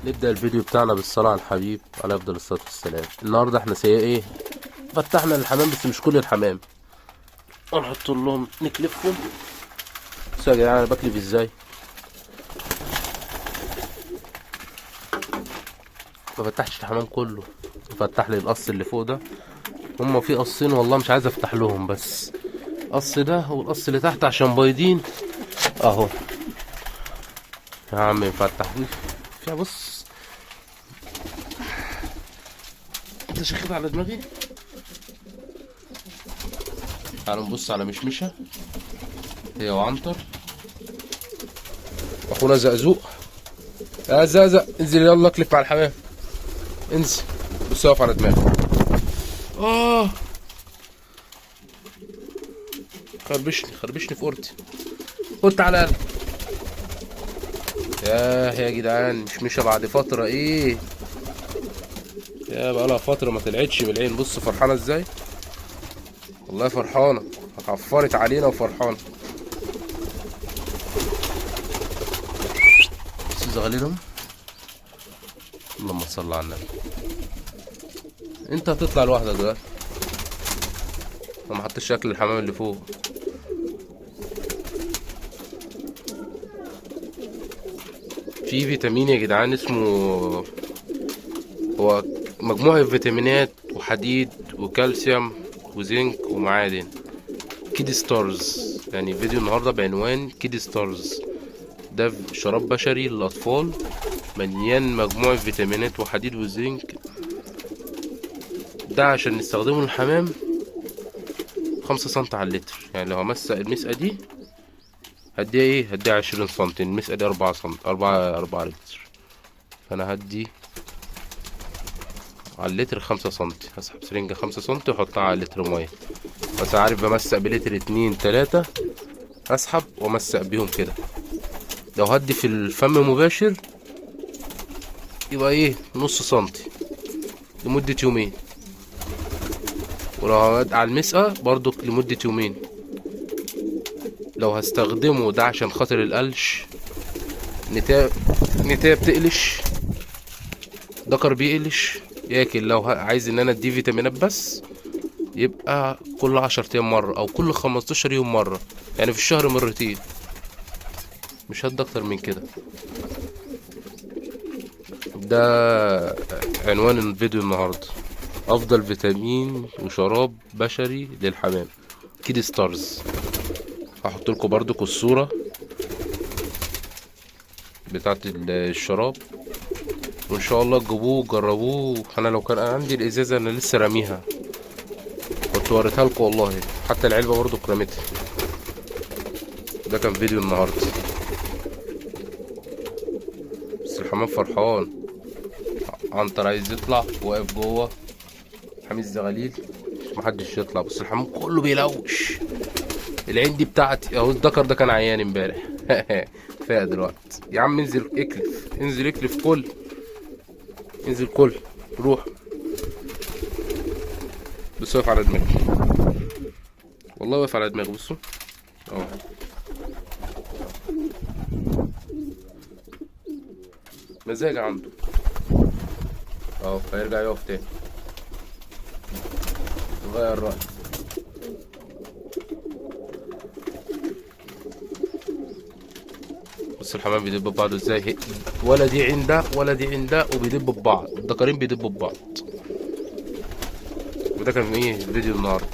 نبدأ الفيديو بتاعنا بالصلاة على الحبيب عليه أفضل الصلاة والسلام. النهاردة احنا ايه، فتحنا الحمام بس مش كل الحمام، هنحط لهم نكلفهم. بصوا يا جدعان انا بكلف ازاي، ما فتحتش الحمام كله، فتح لي القص اللي فوق ده. هما في قصين والله مش عايز افتح لهم، بس القص ده والقص اللي تحت عشان بايضين اهو. يا عم نفتح فيها، بص انت شخيط على دماغي. تعالوا نبص على مشمشة هي وعنتر اخونا زقزوق. يا زقزق انزل يلا اكلف مع الحمام، انزل. بص اقف على دماغي. خربشني في اورتي. خد تعالى يلا. يا جدعان مشمشة بعد فترة ايه، يا بقالها فترة ما طلعتش من العين. بص فرحانة ازاي، والله فرحانة، عفرت علينا وفرحانة. بص زغاليلهم، اللهم صل على النبي. انت هتطلع لوحدك دلوقتي، وما حطيتش اكل الحمام اللي فوق. في فيتامين يا جدعان اسمه، هو مجموعة فيتامينات وحديد وكالسيوم وزنك ومعادن، كيد ستارز. يعني فيديو النهاردة بعنوان كيد ستارز. ده شراب بشري للأطفال مليان مجموعة فيتامينات وحديد وزنك. ده عشان نستخدمه الحمام 5 سنتي على اللتر. يعني لو همسق المسقة دي هديها ايه، هديها 20 سنتي. المسقة دي 4 سنتي، 4 لتر، فأنا هدي على اللتر 5 سنتي. هسحب سرنجة 5 سنتي واحطها على لتر مية. بس عارف بمسق بلتر 2 3، اسحب وامسق بيهم كده. لو هدي في الفم مباشر يبقى ايه، نص سنتي لمدة يومين. ولو هودي على المسقة برضو لمدة يومين. لو هستخدمه ده عشان خاطر القلش، نتاية بتقلش، دكر بيقلش ياكل. لو عايز ان انا اديه فيتامينات بس، يبقى كل 10 ايام مرة او كل 15 يوم مرة، يعني في الشهر مرتين. مش هدي اكتر من كده. ده عنوان الفيديو النهاردة، افضل فيتامين وشراب بشري للحمام، كيد ستارز. هحط لكم برضو الصورة بتاعت الشراب، وان شاء الله تجيبوه وجربوه. انا لو كان عندي الازازة انا لسه راميها، كنت وريتها لكم والله، حتى العلبة برضو رميتها. ده كان فيديو النهاردة، بس الحمام فرحان. عنتر عايز يطلع، واقف جوه حميد الزغاليل محدش يطلع. بس الحمام كله بيلوش. العين دي بتاعتي اهو. الدكر ده كان عيان امبارح فاق دلوقتي. يا عم انزل اكلف، انزل اكلف، كل انزل كل، روح. بس واقف على دماغي، والله واقف على دماغي. بصوا اهو، مزاج عنده اهو. هيرجع يقف تاني، غير رأي. بص الحمام بيدب ببعض ازاي، ولا دي عين ده ولا دي عين ده، وبيدبوا ببعض. الدكارين بيدبوا ببعض. وده كان ايه فيديو النهارده.